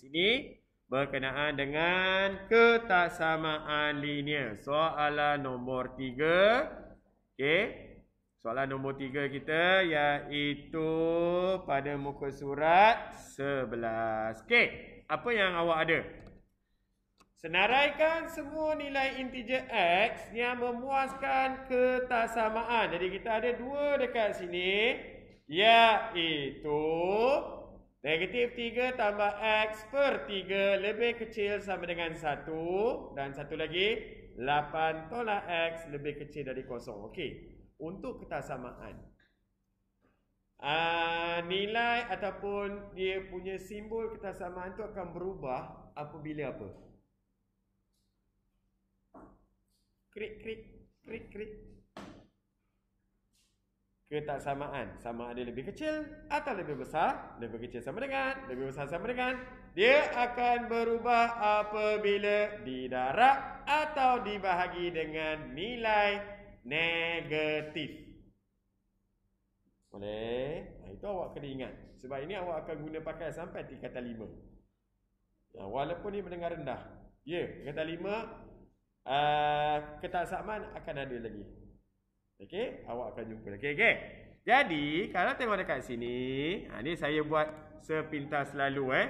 sini berkenaan dengan ketaksamaan linear. Soalan nombor 3. Okey. Soalan nombor 3 kita iaitu pada muka surat 11. Okey. Apa yang awak ada? Senaraikan semua nilai integer x yang memuaskan ketaksamaan. Jadi kita ada dua dekat sini, iaitu negatif 3 tambah x per 3 lebih kecil sama dengan 1. Dan satu lagi, 8 tolak x lebih kecil dari 0. Okey. Untuk ketaksamaan, nilai ataupun dia punya simbol ketaksamaan itu akan berubah apabila apa? Krik, krik, krik, krik. Ketaksamaan sama ada lebih kecil atau lebih besar. Lebih kecil sama dengan, lebih besar sama dengan. Dia akan berubah apabila didarab atau dibahagi dengan nilai negatif. Boleh? Itu awak kena ingat. Sebab ini awak akan guna pakai sampai tingkatan 5. Walaupun ni mendengar rendah. Ya, tingkatan 5 ketaksamaan akan ada lagi. Okey, awak akan jumpa. Okey. Jadi, kalau tengok dekat sini, ni saya buat sepintas lalu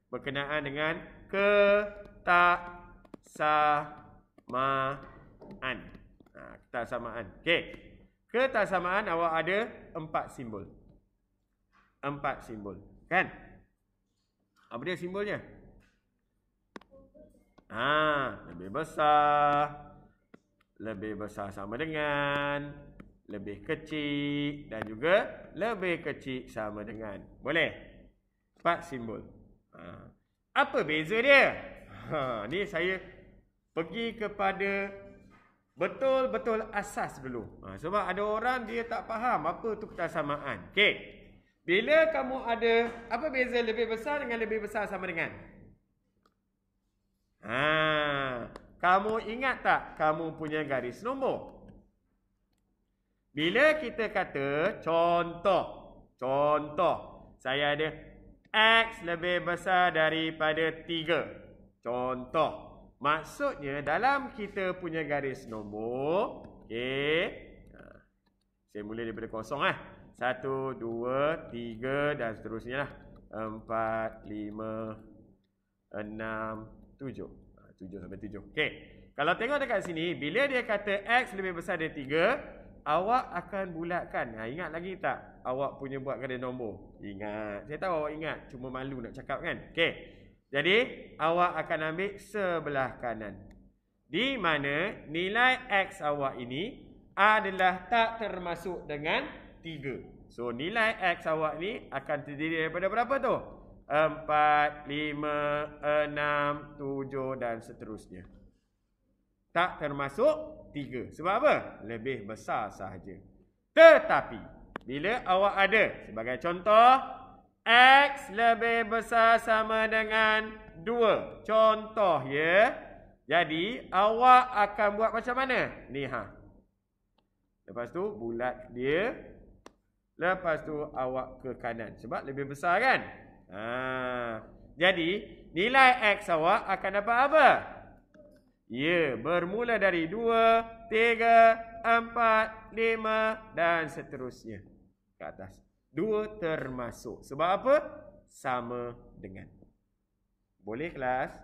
berkenaan dengan ketaksamaan. Ketaksamaan. Okey. Ketaksamaan awak ada 4 simbol. 4 simbol, kan? Apa dia simbolnya? Lebih besar sama dengan, lebih kecil, dan juga lebih kecil sama dengan. Boleh? 4 simbol. Apa beza dia? Ni saya pergi kepada betul-betul asas dulu. Sebab ada orang dia tak faham apa tu ketaksamaan. Okey. Bila kamu ada, apa beza lebih besar dengan lebih besar sama dengan? Kamu ingat tak kamu punya garis nombor? Bila kita kata contoh, saya ada x lebih besar daripada 3. Contoh. Maksudnya dalam kita punya garis nombor, saya mula daripada kosong 1, 2, 3 dan seterusnya 4, 5, 6, 7. 7 sampai 7. Okey. Kalau tengok dekat sini, bila dia kata x lebih besar dari 3, awak akan bulatkan. Ingat lagi tak awak punya buat garis nombor? Ingat. Saya tahu awak ingat, cuma malu nak cakap kan? Okey. Jadi, awak akan ambil sebelah kanan. Di mana nilai x awak ini adalah tak termasuk dengan 3. So, nilai x awak ni akan terdiri daripada berapa tu? 4, 5, 6, 7 dan seterusnya. Tak termasuk 3. Sebab apa? Lebih besar sahaja. Tetapi, bila awak ada, sebagai contoh, x lebih besar sama dengan 2. Contoh ya. Jadi, awak akan buat macam mana? Ni Lepas tu, bulat dia. Lepas tu, awak ke kanan. Sebab lebih besar kan? Jadi, nilai x awak akan dapat apa? Ya, bermula dari 2, 3, 4, 5 dan seterusnya. Ke atas. 2 termasuk. Sebab apa? Sama dengan. Boleh kelas?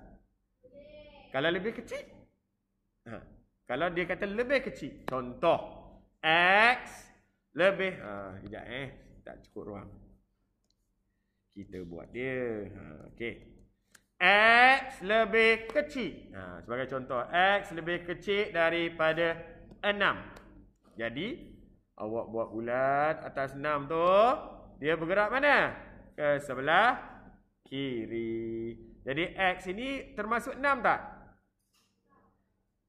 Boleh. Kalau lebih kecil? Kalau dia kata lebih kecil. Contoh. X lebih. Sekejap tak cukup ruang. Kita buat dia. Okey. X lebih kecil. Sebagai contoh. X lebih kecil daripada 6. Jadi, awak buat bulat atas 6 tu. Dia bergerak mana? Ke sebelah kiri. Jadi, X ini termasuk 6 tak?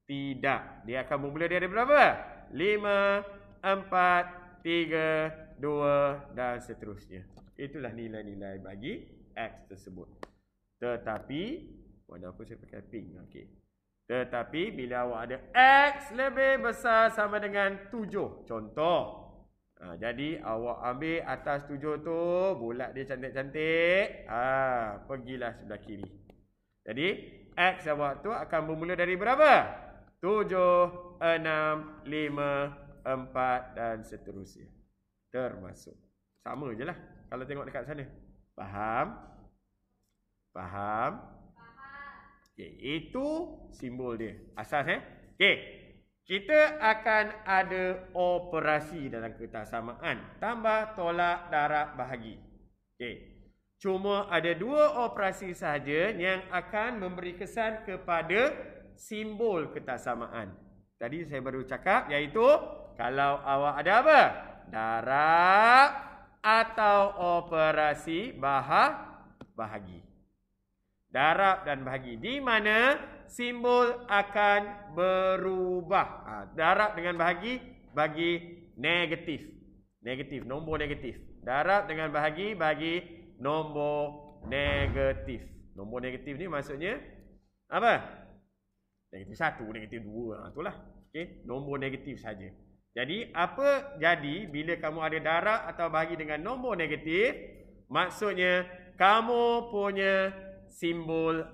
Tidak. Dia akan bermula dari berapa? 5, 4, 3, 2 dan seterusnya. Itulah nilai-nilai bagi X tersebut. Tetapi, warna apa saya pakai pink? Okey. Tetapi, bila awak ada X lebih besar sama dengan 7. Contoh. Jadi awak ambil atas 7 tu, bulat dia cantik-cantik. Pergilah sebelah kiri. Jadi X awak tu akan bermula dari berapa? 7, 6, 5, 4 dan seterusnya. Termasuk. Sama je lah kalau tengok dekat sana. Faham? Faham? Okey, itu simbol dia. Asas Okey. Kita akan ada operasi dalam ketaksamaan. Tambah, tolak, darab, bahagi. Okey. Cuma ada 2 operasi sahaja yang akan memberi kesan kepada simbol ketaksamaan. Tadi saya baru cakap, iaitu kalau awak ada apa? Darab atau operasi bahagi. Darab dan bahagi. Di mana simbol akan berubah. Darab dengan bahagi, bagi negatif. Negatif, nombor negatif. Darab dengan bahagi, bagi nombor negatif. Nombor negatif ni maksudnya apa? Negatif 1, negatif 2. Itulah. Okey, nombor negatif saja. Jadi, apa jadi bila kamu ada darab atau bahagi dengan nombor negatif? Maksudnya, kamu punya simbol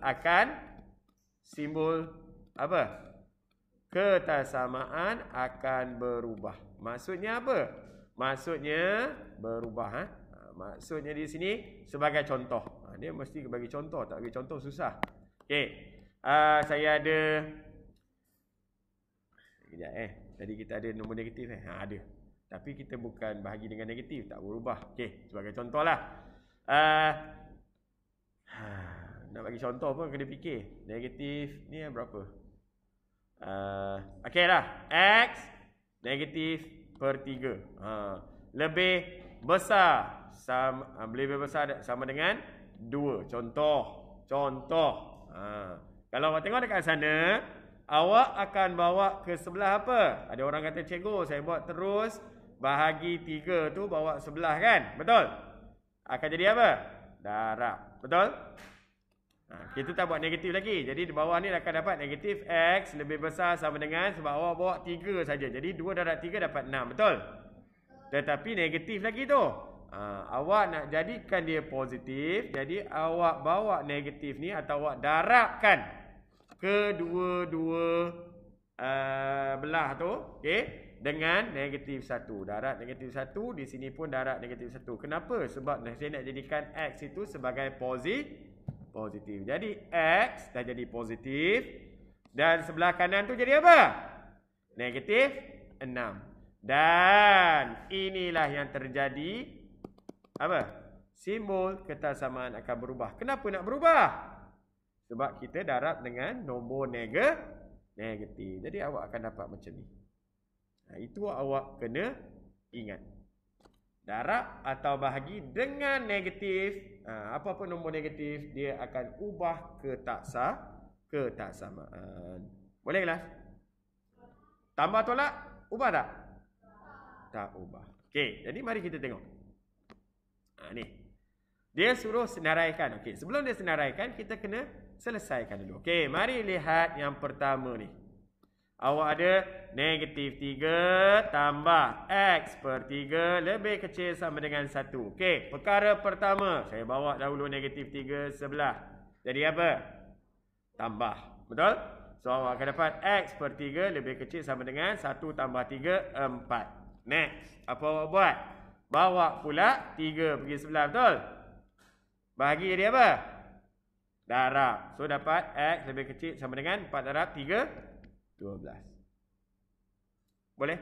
apa? Ketaksamaan akan berubah. Maksudnya apa? Maksudnya berubah. Maksudnya di sini sebagai contoh. Dia mesti bagi contoh, tak bagi contoh susah. Okey. Saya ada sekejap tadi kita ada nombor negatif ada. Tapi kita bukan bahagi dengan negatif, tak berubah. Okey, sebagai contohlah. Nak bagi contoh pun kena fikir. Negatif ni berapa? Okey lah. X negatif per 3. Lebih besar lebih besar sama dengan 2. Contoh. Kalau awak tengok dekat sana, awak akan bawa ke sebelah apa? Ada orang kata, cikgu, saya buat terus bahagi 3 tu bawa sebelah kan? Betul? Akan jadi apa? Darab. Betul? Kita tak buat negatif lagi. Jadi di bawah ni akan dapat negatif X lebih besar sama dengan, sebab awak bawa 3 saja. Jadi 2 darab 3 dapat 6. Betul? Tetapi negatif lagi tu. Awak nak jadikan dia positif. Jadi awak bawa negatif ni atau awak darabkan kedua-dua belah tu. Okay? Dengan negatif 1. Darab negatif 1. Di sini pun darab negatif 1. Kenapa? Sebab saya nak jadikan X itu sebagai positif. Jadi X dah jadi positif. Dan sebelah kanan tu jadi apa? Negatif 6. Dan inilah yang terjadi. Apa? Simbol ketaksamaan akan berubah. Kenapa nak berubah? Sebab kita darab dengan nombor negatif. Jadi awak akan dapat macam ni. Itu awak kena ingat. Darab atau bahagi dengan negatif. Apa-apa nombor negatif, dia akan ubah ketaksamaan. Boleh kelas? Tambah tolak, ubah tak? Tak ubah. Okey, jadi mari kita tengok. Ni. Dia suruh senaraikan. Okey, sebelum dia senaraikan, kita kena selesaikan dulu. Okey, mari lihat yang pertama ni. Awak ada negatif 3 tambah X per 3 lebih kecil sama dengan 1. Okey, perkara pertama. Saya bawa dahulu negatif 3 sebelah. Jadi apa? Tambah. Betul? So, awak akan dapat X per 3 lebih kecil sama dengan 1 tambah 3, 4. Next. Apa awak buat? Bawa pula 3 pergi sebelah. Betul? Bahagi jadi apa? Darab. So, dapat X lebih kecil sama dengan 4 darab 3. 12. Boleh?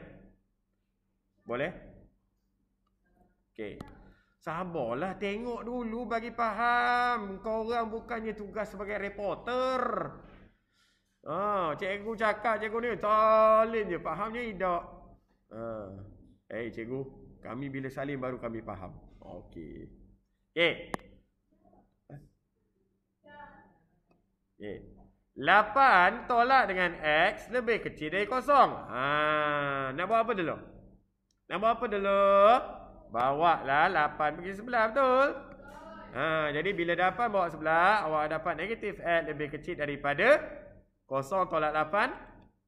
Boleh? Okey. Sabarlah, tengok dulu bagi faham. Kau orang bukannya tugas sebagai reporter. Cikgu cakap cikgu ni salin je, fahamnya tidak. Cikgu, kami bila salin baru kami faham. Okey. Okey. 8 tolak dengan X lebih kecil dari 0. Nak buat apa dulu? Bawa lah 8 pergi sebelah, betul? Jadi bila dapat bawa sebelah, awak dapat negatif X lebih kecil daripada 0 tolak 8,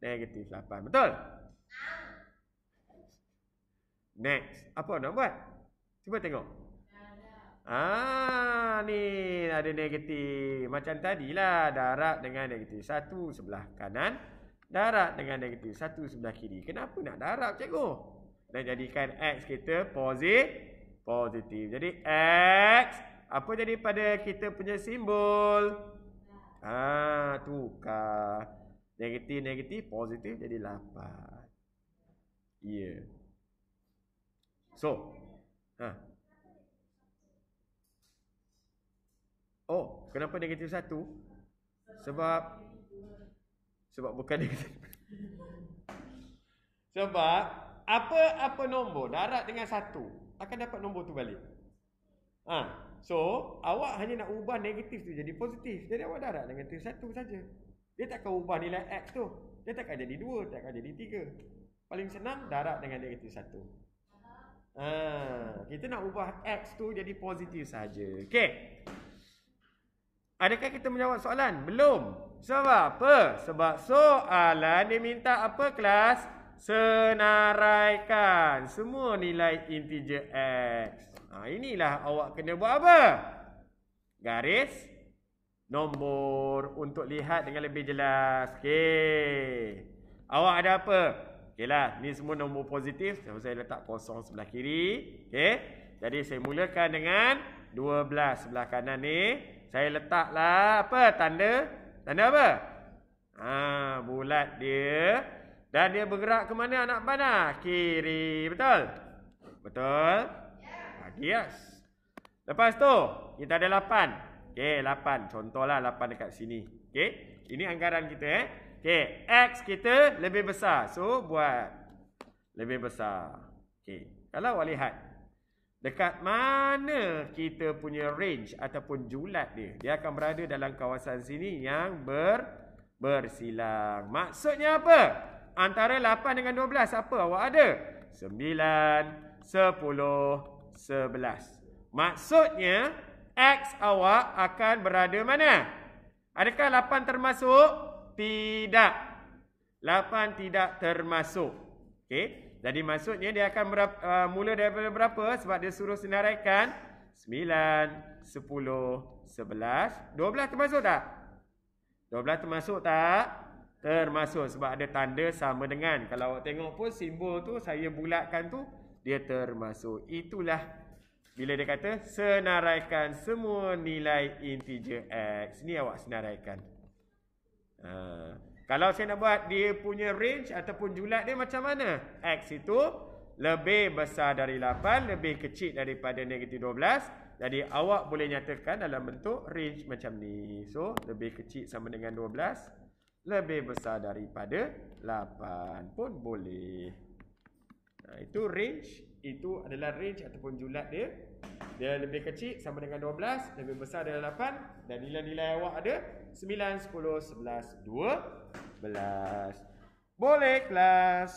negatif 8. Betul? Next. Apa nak buat? Cuba tengok. Ni ada negatif. Macam tadilah, darab dengan negatif 1 sebelah kanan, darab dengan negatif 1 sebelah kiri. Kenapa nak darab, cikgu? Nak jadikan X kita positif. Jadi X, apa jadi pada kita punya simbol? Tukar. Negatif, positif jadi 8. Ya. So, kenapa negatif 1? Sebab bukan negatif. Sebab apa nombor darab dengan 1 akan dapat nombor tu balik. So awak hanya nak ubah negatif tu jadi positif. Jadi awak darab dengan negatif 1 saja. Dia takkan ubah nilai X tu. Dia takkan jadi 2, takkan jadi 3. Paling senang darab dengan negatif 1. Kita nak ubah X tu jadi positif saja. Okey. Adakah kita menjawab soalan? Belum. Sebab apa? Sebab soalan dia minta apa, kelas? Senaraikan semua nilai integer X. Inilah awak kena buat apa? Garis nombor untuk lihat dengan lebih jelas. Okey. Awak ada apa? Okeylah, ni semua nombor positif. Saya letak kosong sebelah kiri. Okey. Jadi saya mulakan dengan 12 sebelah kanan ni. Saya letaklah apa? Tanda apa? Bulat dia. Dan dia bergerak ke mana anak panah? Kiri. Betul? Betul? Yes. Lepas tu, kita ada 8. Okey, 8. Contohlah 8 dekat sini. Okey. Ini anggaran kita Okey, X kita lebih besar. So, buat lebih besar. Okey, kalau awak lihat dekat mana kita punya range ataupun julat dia, dia akan berada dalam kawasan sini yang bersilang. Maksudnya apa? Antara 8 dengan 12 apa awak ada? 9, 10, 11. Maksudnya X awak akan berada mana? Adakah 8 termasuk? Tidak. 8 tidak termasuk. Okey. Jadi maksudnya dia akan mula daripada berapa? Sebab dia suruh senaraikan 9, 10, 11, 12 termasuk tak? 12 termasuk tak? Termasuk sebab ada tanda sama dengan. Kalau awak tengok pun simbol tu saya bulatkan tu, dia termasuk. Itulah bila dia kata senaraikan semua nilai integer X. Ni awak senaraikan. Kalau saya nak buat dia punya range ataupun julat dia macam mana? X itu lebih besar dari 8, lebih kecil daripada negatif 12. Jadi awak boleh nyatakan dalam bentuk range macam ni. So, lebih kecil sama dengan 12, lebih besar daripada 8 pun boleh. Itu range. Itu adalah range ataupun julat dia. Dia lebih kecil sama dengan 12, lebih besar dari 8. Dan nilai-nilai awak ada 9, 10, 11, 12. Boleh kelas?